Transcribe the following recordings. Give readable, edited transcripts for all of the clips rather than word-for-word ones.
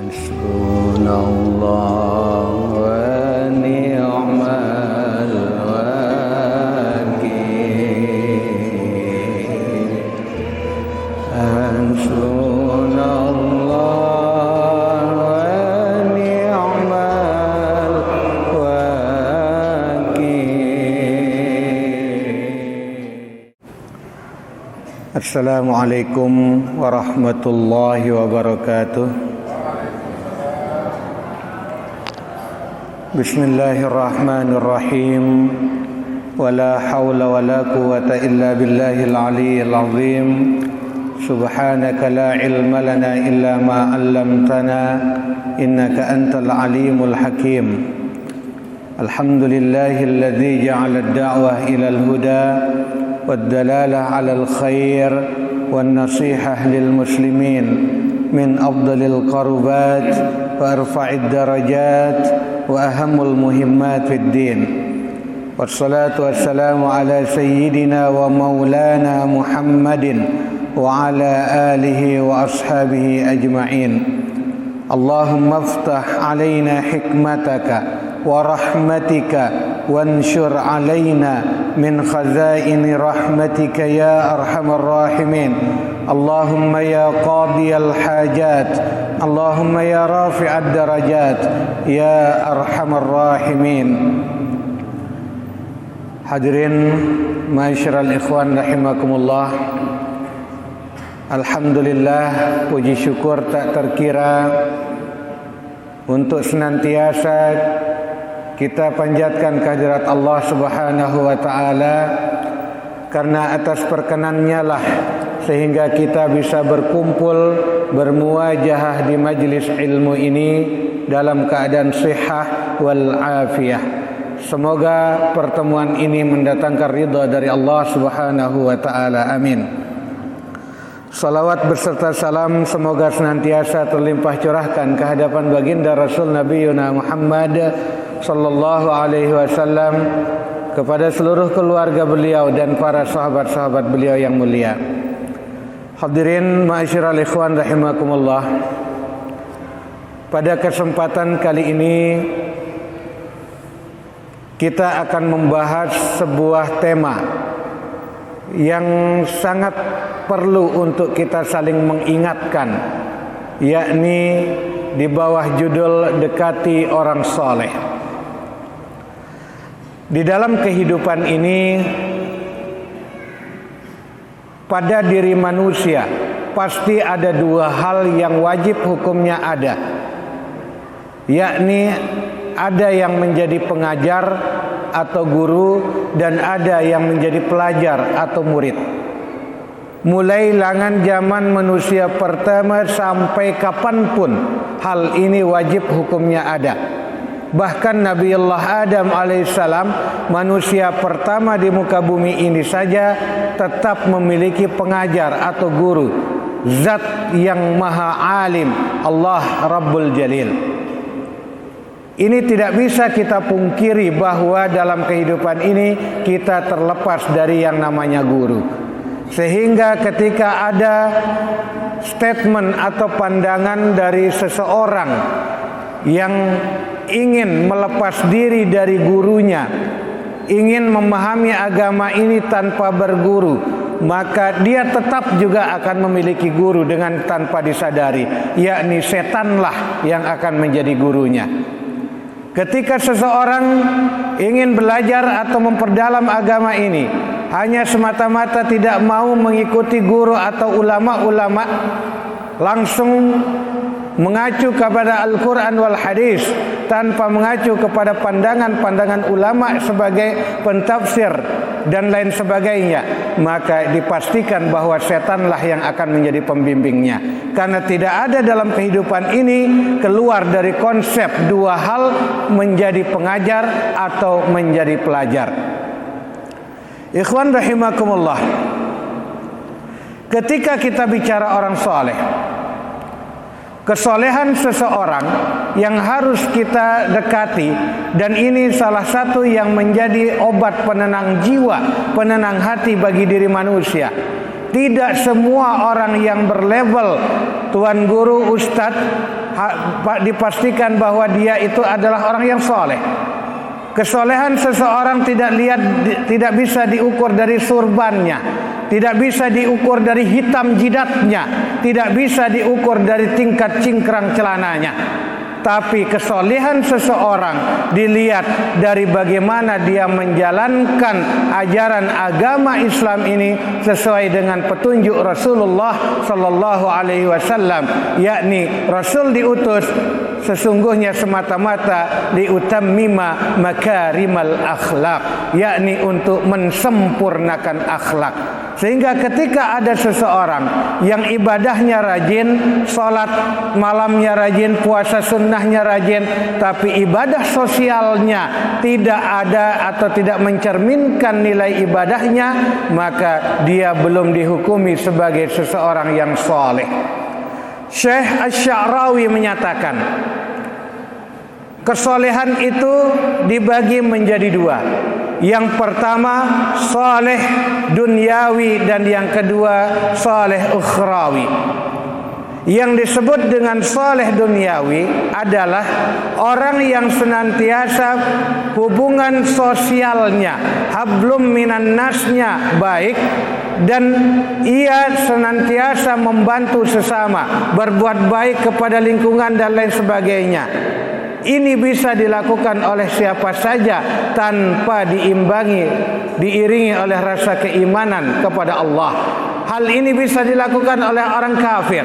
Hasbunallah wa ni'mal wakil. Hasbunallah wa ni'mal wakil. Assalamualaikum warahmatullahi wabarakatuh. Bismillahirrahmanirrahim. Wala hawla wala quwwata illa billahil aliyyil azim. Subhanaka la ilma lana illa ma 'allamtana innaka antal alimul hakim. Alhamdulillahilladzi ja'ala ad-da'wah ilal huda wad-dalalah 'alal khair wan nasihah lil muslimin min afdalil qurbat wa arfa'id darajat wa ahammul muhimmat fid din. Wassalatu wassalamu ala sayyidina wa maulana Muhammadin wa ala alihi wa ashabihi ajma'in. Allahumma aftah alaina hikmataka wa rahmatika wanshur alaina min khazaini rahmatika ya arhamar rahimin. Allahumma ya qadiyal hajat, Allahumma ya rafi'ad darajat, ya arhamar rahimin. Hadirin ma'asyiral ikhwan rahimakumullah. Alhamdulillah, puji syukur tak terkira untuk senantiasa kita panjatkan kehadirat Allah Subhanahu wa taala, karena atas perkenannya lah sehingga kita bisa berkumpul bermuajahah di majlis ilmu ini dalam keadaan sihah wal afiyah. Semoga pertemuan ini mendatangkan ridha dari Allah Subhanahu wa taala. Amin. Salawat beserta salam semoga senantiasa terlimpah curahkan ke hadapan baginda Rasul Nabiyuna Muhammad sallallahu alaihi wasallam, kepada seluruh keluarga beliau dan para sahabat-sahabat beliau yang mulia. Hadirin ma'asyiral ikhwan rahimakumullah. Pada kesempatan kali ini kita akan membahas sebuah tema yang sangat perlu untuk kita saling mengingatkan, yakni di bawah judul dekati orang soleh. Di dalam kehidupan ini, pada diri manusia pasti ada dua hal yang wajib hukumnya ada, yakni ada yang menjadi pengajar atau guru dan ada yang menjadi pelajar atau murid. Mulai langan zaman manusia pertama sampai kapanpun hal ini wajib hukumnya ada. Bahkan Nabiullah Adam alaihissalam, manusia pertama di muka bumi ini saja, tetap memiliki pengajar atau guru, zat yang maha alim, Allah Rabbul Jalil. Ini tidak bisa kita pungkiri bahwa dalam kehidupan ini kita terlepas dari yang namanya guru. Sehingga ketika ada statement atau pandangan dari seseorang yang ingin melepas diri dari gurunya, ingin memahami agama ini tanpa berguru, maka dia tetap juga akan memiliki guru dengan tanpa disadari, yakni setanlah yang akan menjadi gurunya. Ketika seseorang ingin belajar atau memperdalam agama ini, hanya semata-mata tidak mau mengikuti guru atau ulama-ulama, langsung mengacu kepada Al-Quran wal Hadis tanpa mengacu kepada pandangan-pandangan ulama sebagai pentafsir dan lain sebagainya, maka dipastikan bahwa setanlah yang akan menjadi pembimbingnya. Karena tidak ada dalam kehidupan ini keluar dari konsep dua hal, menjadi pengajar atau menjadi pelajar. Ikhwan rahimakumullah, ketika kita bicara orang soleh, kesolehan seseorang yang harus kita dekati, dan ini salah satu yang menjadi obat penenang jiwa, penenang hati bagi diri manusia. Tidak semua orang yang berlabel tuan guru, ustadz, dipastikan bahwa dia itu adalah orang yang soleh. Kesolehan seseorang tidak bisa diukur dari surbannya, tidak bisa diukur dari hitam jidatnya, tidak bisa diukur dari tingkat cingkrang celananya. Tapi kesolehan seseorang dilihat dari bagaimana dia menjalankan ajaran agama Islam ini sesuai dengan petunjuk Rasulullah sallallahu alaihi wasallam, yakni Rasul diutus sesungguhnya semata-mata liutammima makarimal akhlak, yakni untuk mensempurnakan akhlak. Sehingga ketika ada seseorang yang ibadahnya rajin, salat malamnya rajin, puasa sunnahnya rajin, tapi ibadah sosialnya tidak ada atau tidak mencerminkan nilai ibadahnya, maka dia belum dihukumi sebagai seseorang yang saleh. Syekh Asy-Sya'rawi menyatakan, kesolehan itu dibagi menjadi dua. Yang pertama saleh duniawi dan yang kedua saleh ukhrawi. Yang disebut dengan saleh duniawi adalah orang yang senantiasa hubungan sosialnya, hablum minan nasnya baik, dan ia senantiasa membantu sesama, berbuat baik kepada lingkungan dan lain sebagainya. Ini bisa dilakukan oleh siapa saja tanpa diiringi oleh rasa keimanan kepada Allah. Hal ini bisa dilakukan oleh orang kafir,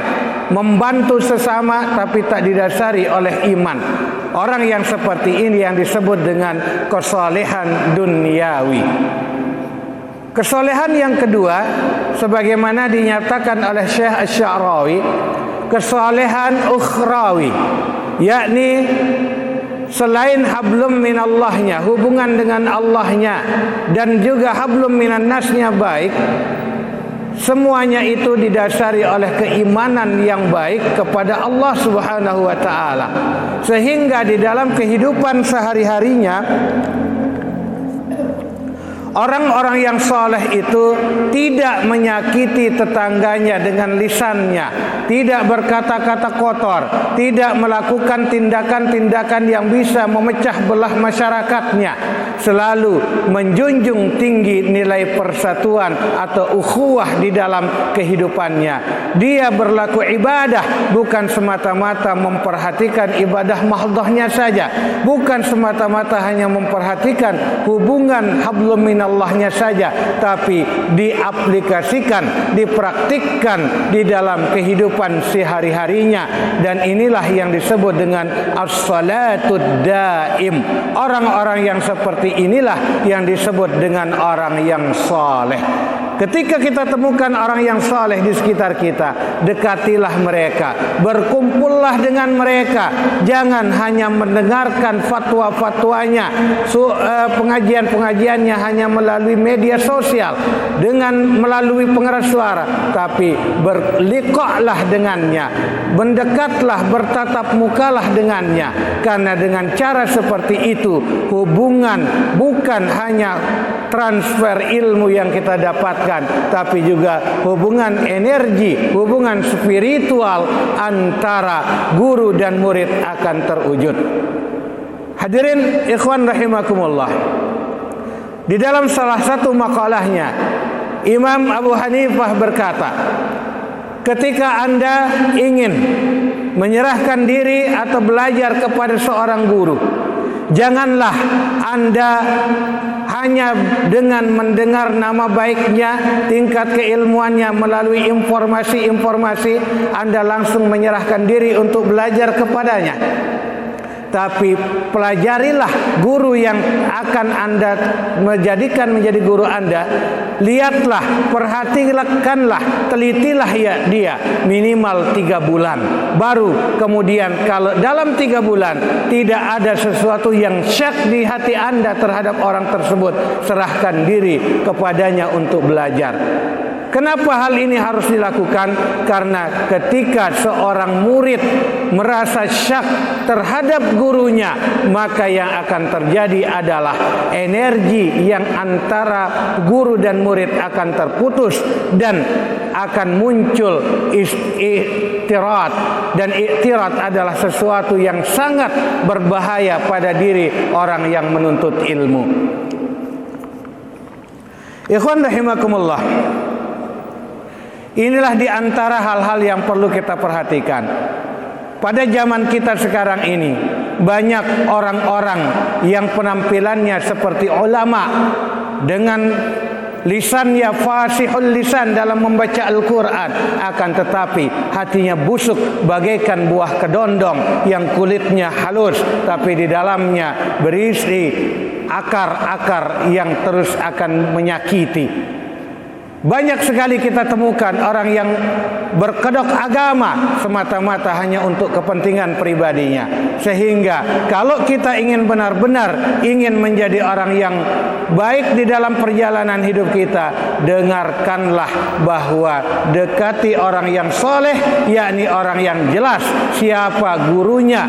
membantu sesama tapi tak didasari oleh iman. Orang yang seperti ini yang disebut dengan kesalehan duniawi. Kesalehan yang kedua, sebagaimana dinyatakan oleh Syekh Asy-Sya'rawi, kesalehan ukhrawi, yakni selain hablum minallahnya, hubungan dengan Allahnya, dan juga hablum minan nasnya baik, semuanya itu didasari oleh keimanan yang baik kepada Allah Subhanahu wa taala. Sehingga di dalam kehidupan sehari-harinya orang-orang yang soleh itu tidak menyakiti tetangganya dengan lisannya, tidak berkata-kata kotor, tidak melakukan tindakan-tindakan yang bisa memecah belah masyarakatnya, selalu menjunjung tinggi nilai persatuan atau ukhuwah di dalam kehidupannya. Dia berlaku ibadah bukan semata-mata memperhatikan ibadah mahdhahnya saja, bukan semata-mata hanya memperhatikan hubungan hablum minallahnya saja, tapi diaplikasikan, dipraktikkan di dalam kehidupan sehari-harinya. Dan inilah yang disebut dengan as-salatud daim. Orang-orang yang seperti inilah yang disebut dengan orang yang saleh. Ketika kita temukan orang yang saleh di sekitar kita, dekatilah mereka, berkumpullah dengan mereka. Jangan hanya mendengarkan fatwa-fatwanya, pengajian-pengajiannya hanya melalui media sosial, melalui pengeras suara, tapi berliqa'lah dengannya, mendekatlah, bertatap mukalah dengannya. Karena dengan cara seperti itu, hubungan bukan hanya transfer ilmu yang kita dapatkan, tapi juga hubungan energi, hubungan spiritual antara guru dan murid akan terwujud. Hadirin ikhwan rahimakumullah, di dalam salah satu makalahnya Imam Abu Hanifah berkata, ketika Anda ingin menyerahkan diri atau belajar kepada seorang guru, janganlah Anda hanya dengan mendengar nama baiknya, tingkat keilmuannya melalui informasi-informasi, Anda langsung menyerahkan diri untuk belajar kepadanya. Tapi pelajarilah guru yang akan Anda menjadikan menjadi guru Anda. Lihatlah, perhatikanlah, telitilah ya dia minimal 3 bulan. Baru kemudian kalau dalam 3 bulan tidak ada sesuatu yang syak di hati Anda terhadap orang tersebut, serahkan diri kepadanya untuk belajar. Kenapa hal ini harus dilakukan? Karena ketika seorang murid merasa syak terhadap gurunya, maka yang akan terjadi adalah energi yang antara guru dan murid akan terputus dan akan muncul iktirat. Dan iktirat adalah sesuatu yang sangat berbahaya pada diri orang yang menuntut ilmu. Ikhwan rahimakumullah, inilah di antara hal-hal yang perlu kita perhatikan. Pada zaman kita sekarang ini, banyak orang-orang yang penampilannya seperti ulama dengan lisannya fasihul lisan dalam membaca Al-Quran, akan tetapi hatinya busuk bagaikan buah kedondong yang kulitnya halus tapi di dalamnya berisi akar-akar yang terus akan menyakiti. Banyak sekali kita temukan orang yang berkedok agama semata-mata hanya untuk kepentingan pribadinya. Sehingga kalau kita ingin benar-benar ingin menjadi orang yang baik di dalam perjalanan hidup kita, dengarkanlah bahwa dekati orang yang soleh, yakni orang yang jelas siapa gurunya,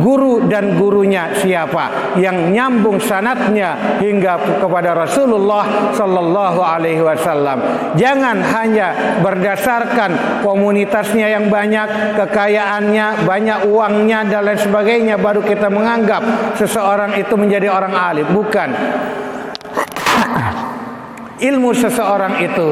guru dan gurunya siapa, yang nyambung sanadnya hingga kepada Rasulullah sallallahu alaihi wasallam. Jangan hanya berdasarkan komunitasnya yang banyak, kekayaannya, banyak uangnya dan lain sebagainya baru kita menganggap seseorang itu menjadi orang alim. Bukan. Ilmu seseorang itu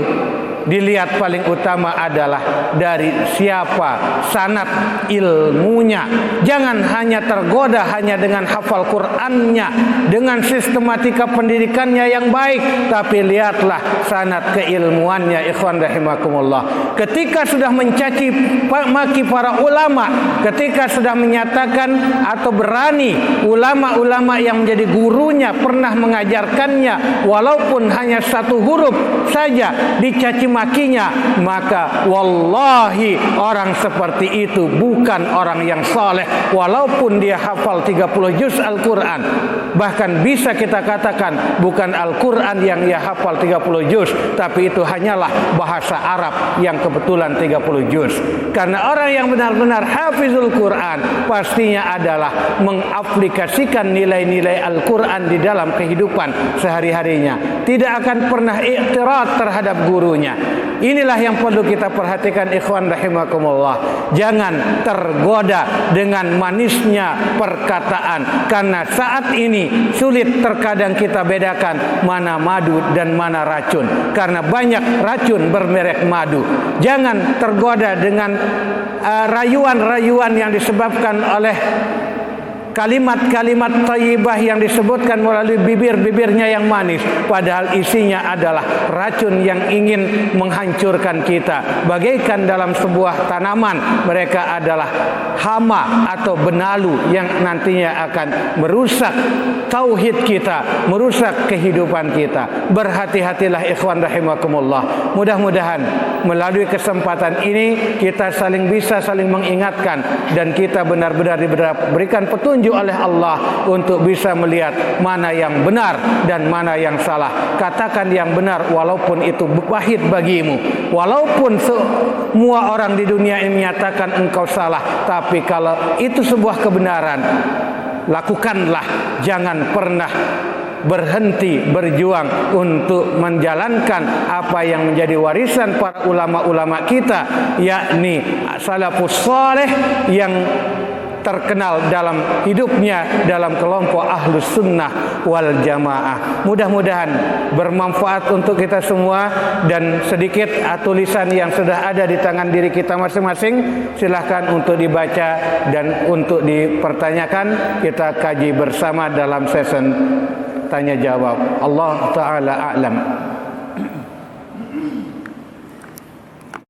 dilihat paling utama adalah dari siapa sanad ilmunya. Jangan hanya tergoda hanya dengan hafal Qur'annya, dengan sistematika pendidikannya yang baik, tapi lihatlah sanad keilmuannya. Ikhwan rahimakumullah, ketika sudah mencaci maki para ulama, ketika sudah menyatakan atau berani ulama-ulama yang menjadi gurunya pernah mengajarkannya walaupun hanya satu huruf saja dicaci makinya, maka wallahi orang seperti itu bukan orang yang saleh walaupun dia hafal 30 juz Al-Quran. Bahkan bisa kita katakan bukan Al-Quran yang dia hafal 30 juz, tapi itu hanyalah bahasa Arab yang kebetulan 30 juz. Karena orang yang benar-benar hafizul Quran pastinya adalah mengaplikasikan nilai-nilai Al-Quran di dalam kehidupan sehari-harinya, tidak akan pernah iktirat terhadap gurunya. Inilah yang perlu kita perhatikan, ikhwan rahimakumullah. Jangan tergoda dengan manisnya perkataan, karena saat ini sulit terkadang kita bedakan mana madu dan mana racun, karena banyak racun bermerek madu. Jangan tergoda dengan rayuan-rayuan yang disebabkan oleh kalimat-kalimat thayyibah yang disebutkan melalui bibir-bibirnya yang manis, padahal isinya adalah racun yang ingin menghancurkan kita. Bagaikan dalam sebuah tanaman, mereka adalah hama atau benalu yang nantinya akan merusak tauhid kita, merusak kehidupan kita. Berhati-hatilah ikhwan rahimakumullah. Mudah-mudahan melalui kesempatan ini kita bisa saling mengingatkan dan kita benar-benar diberikan petunjuk oleh Allah untuk bisa melihat mana yang benar dan mana yang salah. Katakan yang benar walaupun itu pahit bagimu, walaupun semua orang di dunia ini menyatakan engkau salah, tapi kalau itu sebuah kebenaran, lakukanlah. Jangan pernah berhenti berjuang untuk menjalankan apa yang menjadi warisan para ulama-ulama kita, yakni salafus saleh yang terkenal dalam hidupnya dalam kelompok ahlus sunnah wal jamaah. Mudah-mudahan bermanfaat untuk kita semua. Dan sedikit tulisan yang sudah ada di tangan diri kita masing-masing, silahkan untuk dibaca dan untuk dipertanyakan. Kita kaji bersama dalam sesi tanya jawab. Allah Ta'ala a'lam.